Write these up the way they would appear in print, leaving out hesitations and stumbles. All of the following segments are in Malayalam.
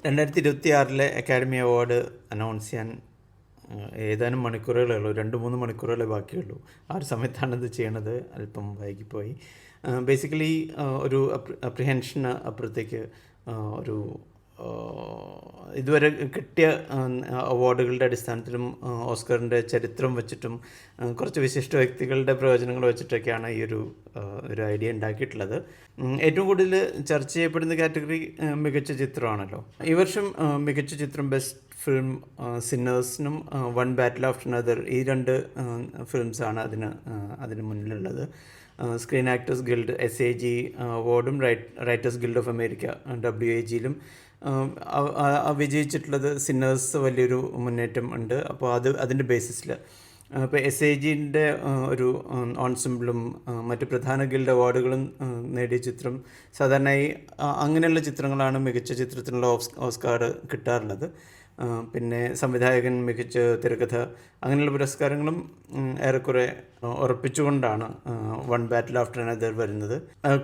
2026 അക്കാഡമി അവാർഡ് അനൗൺസ് ചെയ്യാൻ ഏതാനും മണിക്കൂറുകളേ ഉള്ളൂ, 2-3 മണിക്കൂറുകളെ ബാക്കിയുള്ളൂ. ആ ഒരു സമയത്താണ് ഇത് ചെയ്യണത്. അല്പം വൈകിപ്പോയി. ബേസിക്കലി ഒരു അപ്രിഹെൻഷന് അപ്പുറത്തേക്ക് ഒരു ഇതുവരെ കിട്ടിയ അവാർഡുകളുടെ അടിസ്ഥാനത്തിലും ഓസ്കറിൻ്റെ ചരിത്രം വെച്ചിട്ടും കുറച്ച് വിശിഷ്ട വ്യക്തികളുടെ പ്രയോജനങ്ങൾ വെച്ചിട്ടൊക്കെയാണ് ഈ ഒരു ഐഡിയ ഉണ്ടാക്കിയിട്ടുള്ളത്. ഏറ്റവും കൂടുതൽ ചർച്ച ചെയ്യപ്പെടുന്ന കാറ്റഗറി മികച്ച ചിത്രമാണല്ലോ. ഈ വർഷം മികച്ച ചിത്രം ബെസ്റ്റ് ഫിലിം സിന്നേഴ്സിനും വൺ ബാറ്റിൽ ആഫ്റ്റർ അനദർ, ഈ 2 ഫിലിംസാണ് അതിന് മുന്നിലുള്ളത്. സ്ക്രീൻ ആക്ടേഴ്സ് ഗിൽഡ് SAG അവാർഡും റൈറ്റേഴ്സ് ഗിൽഡ് ഓഫ് അമേരിക്ക WAGയിലും വിജയിച്ചിട്ടുള്ളത് സിന്നേഴ്സ് വലിയൊരു മുന്നേറ്റം ഉണ്ട്. അപ്പോൾ അതിൻ്റെ ബേസിസിൽ ഇപ്പോൾ SAGൻ്റെ ഒരു ഓൺസിമ്പിളും മറ്റ് പ്രധാന ഗിൽഡ് അവാർഡുകളും നേടിയ ചിത്രം സാധാരണയായി അങ്ങനെയുള്ള ചിത്രങ്ങളാണ് മികച്ച ചിത്രത്തിനുള്ള ഓസ്കാർ കിട്ടാറുള്ളത്. പിന്നെ സംവിധായകൻ, മികച്ച തിരക്കഥ, അങ്ങനെയുള്ള പുരസ്കാരങ്ങളും ഏറെക്കുറെ ഉറപ്പിച്ചുകൊണ്ടാണ് വൺ ബാറ്റിൽ ആഫ്റ്റർ അനദർ വരുന്നത്.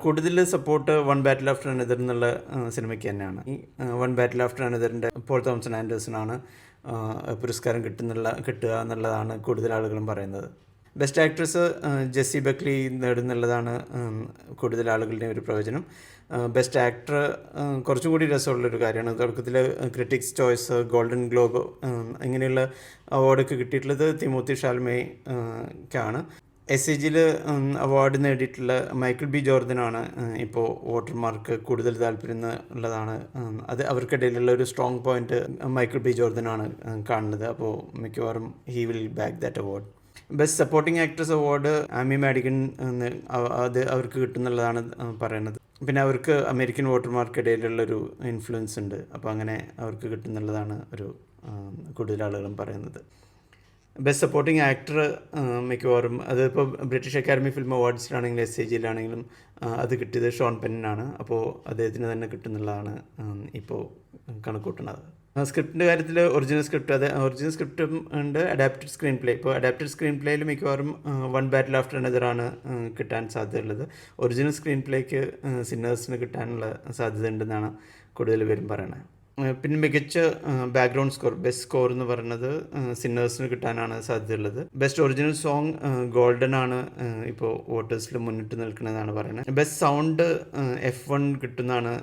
കൂടുതൽ support one battle after another എന്നുള്ള സിനിമയ്ക്ക് തന്നെയാണ്. ഈ one battle after അനദറിൻ്റെ Paul Thomason ആൻഡേഴ്സണാണ് പുരസ്കാരം കിട്ടുക എന്നുള്ളതാണ് കൂടുതൽ ആളുകളും പറയുന്നത്. ബെസ്റ്റ് ആക്ട്രസ് ജെസ്സി ബക്ലി നേടുന്നുള്ളതാണ് കൂടുതൽ ആളുകളുടെ ഒരു പ്രവചനം. ബെസ്റ്റ് ആക്ടർ കുറച്ചും കൂടി രസമുള്ളൊരു കാര്യമാണ്. തുടക്കത്തിൽ ക്രിറ്റിക്സ് ചോയ്സ്, ഗോൾഡൻ ഗ്ലോബ് ഇങ്ങനെയുള്ള അവാർഡൊക്കെ കിട്ടിയിട്ടുള്ളത് തിമോത്തി ഷാൽമേയ്ക്കാണ്. SAGയിൽ അവാർഡ് നേടിയിട്ടുള്ള മൈക്കിൾ B. ജോർദനാണ് ഇപ്പോൾ വോട്ടർമാർക്ക് കൂടുതൽ താല്പര്യം ഉള്ളതാണ്. അത് അവർക്കിടയിലുള്ള ഒരു സ്ട്രോങ് പോയിന്റ് മൈക്കിൾ B. ജോർദനാണ് കാണുന്നത്. അപ്പോൾ മിക്കവാറും he will bag that award. Best supporting actress award Amy Madigan അത് അവർക്ക് കിട്ടുന്നുള്ളതാണ് പറയുന്നത്. പിന്നെ അവർക്ക് അമേരിക്കൻ വോട്ടർമാർക്കിടയിലുള്ളൊരു ഇൻഫ്ലുവൻസ് ഉണ്ട്, അപ്പോൾ അങ്ങനെ അവർക്ക് കിട്ടുന്നുള്ളതാണ് ഒരു കൂടുതൽ ആളുകളും പറയുന്നത്. ബെസ്റ്റ് സപ്പോർട്ടിംഗ് ആക്ടർ മിക്കവാറും അതിപ്പോൾ ബ്രിട്ടീഷ് അക്കാദമി ഫിലിം അവാർഡ്സിലാണെങ്കിലും SAGയിലാണെങ്കിലും അത് കിട്ടിയത് ഷോൺ പെന്നിനാണ്. അപ്പോൾ അദ്ദേഹത്തിന് തന്നെ കിട്ടുന്നുള്ളതാണ് ഇപ്പോൾ കണക്കൂട്ടുന്നത്. സ്ക്രിപ്റ്റിൻ്റെ കാര്യത്തിൽ ഒറിജിനൽ സ്ക്രിപ്റ്റും ഉണ്ട്, അഡാപ്റ്റഡ് സ്ക്രീൻ പ്ലേ. ഇപ്പോൾ അഡാപ്റ്റഡ് സ്ക്രീൻ പ്ലേയിൽ മിക്കവാറും വൺ ബാറ്റിൽ ആഫ്റ്റർ അനദറാണ് കിട്ടാൻ സാധ്യതയുള്ളത്. ഒറിജിനൽ സ്ക്രീൻ പ്ലേക്ക് സിന്നേഴ്സിന് കിട്ടാനുള്ള സാധ്യത ഉണ്ടെന്നാണ് കൂടുതൽ പേരും പറയുന്നത്. പിന്നെ മികച്ച ബാക്ക്ഗ്രൗണ്ട് സ്കോർ, ബെസ്റ്റ് സ്കോർ എന്ന് പറയുന്നത് സിന്നേഴ്സിന് കിട്ടാനാണ് സാധ്യതയുള്ളത്. ബെസ്റ്റ് ഒറിജിനൽ സോങ് ഗോൾഡൻ ആണ് ഇപ്പോൾ വോട്ടേഴ്സിൽ മുന്നിട്ട് നിൽക്കുന്നതാണ് പറയുന്നത്. ബെസ്റ്റ് സൗണ്ട് F1 കിട്ടുന്നതാണ്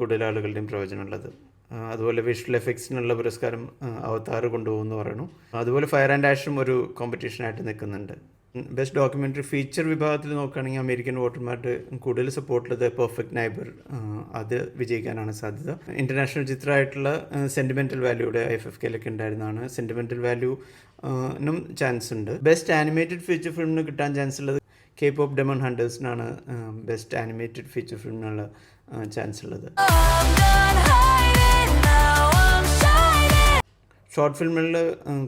കൂടുതൽ ആളുകളുടെയും പ്രവചനമുള്ളത്. അതുപോലെ വിഷ്വൽ എഫക്ട്സിനുള്ള പുരസ്കാരം അവതാർ കൊണ്ടുപോകുമെന്ന് പറയുന്നു. അതുപോലെ ഫയർ ആൻഡ് ആഷും ഒരു കോമ്പറ്റീഷനായിട്ട് നിൽക്കുന്നുണ്ട്. ബെസ്റ്റ് ഡോക്യുമെൻ്ററി ഫീച്ചർ വിഭാഗത്തിൽ നോക്കുകയാണെങ്കിൽ അമേരിക്കൻ വോട്ടർമാരുടെ കൂടുതൽ സപ്പോർട്ടുള്ളത് പെർഫെക്റ്റ് നൈബർ, അത് വിജയിക്കാനാണ് സാധ്യത. ഇൻ്റർനാഷണൽ ചിത്രമായിട്ടുള്ള സെൻറ്റിമെൻ്റൽ വാല്യൂയുടെ IFFKയിലൊക്കെ ഉണ്ടായിരുന്നതാണ്. സെൻറ്റിമെൻ്റൽ വാല്യൂനും ചാൻസ് ഉണ്ട്. ബെസ്റ്റ് ആനിമേറ്റഡ് ഫീച്ചർ ഫിലിമിന് കിട്ടാൻ ചാൻസ് ഉള്ളത് K-pop ഡെമൺ ഹണ്ടേഴ്സിനാണ് ബെസ്റ്റ് ആനിമേറ്റഡ് ഫീച്ചർ ഫിലിമിനുള്ള ചാൻസ് ഉള്ളത്. ഷോർട്ട് ഫിലിമുകളിൽ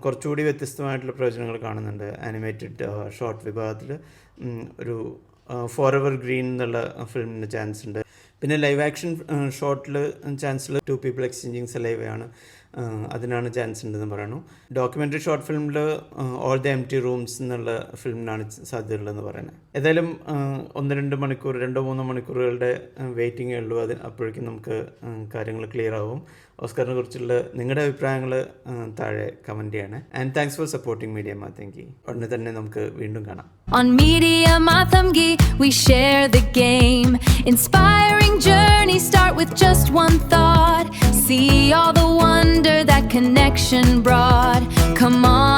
കുറച്ചുകൂടി വ്യത്യസ്തമായിട്ടുള്ള പ്രയോജനങ്ങൾ കാണുന്നുണ്ട്. ആനിമേറ്റഡ് ഷോർട്ട് വിഭാഗത്തിൽ ഒരു ഫോർ എവർ ഗ്രീൻ എന്നുള്ള ഫിലിമിന് ചാൻസ് ഉണ്ട്. പിന്നെ ലൈവ് ആക്ഷൻ ഷോർട്ടിൽ ചാൻസ് 2 people എക്സ്ചേഞ്ചിങ് സലൈവയാണ്, അതിനാണ് ചാൻസ് ഉണ്ടെന്ന് പറയുന്നു. ഡോക്യുമെൻ്ററി ഷോർട്ട് ഫിലിമിൽ ഓൾ ദ എംപ്റ്റി റൂംസ് എന്നുള്ള ഫിലിമിനാണ് സാധ്യതയുള്ളതെന്ന് പറയുന്നത്. ഏതായാലും 1-2 മണിക്കൂർ 2-3 മണിക്കൂറുകളുടെ വെയിറ്റിംഗേ ഉള്ളൂ. അപ്പോഴേക്കും നമുക്ക് കാര്യങ്ങൾ ക്ലിയർ ആവും. ഓസ്കറിനെ കുറിച്ചുള്ള നിങ്ങളുടെ അഭിപ്രായങ്ങൾ താഴെ കമൻറ്റ് ചെയ്യണേ. And thanks for supporting media Mathangi. ഉടനെ തന്നെ നമുക്ക് വീണ്ടും കാണാം. On Media Mathamgi, we share the game. Inspiring journeys start with just one thought. See all the wonder that connection brought. Come on.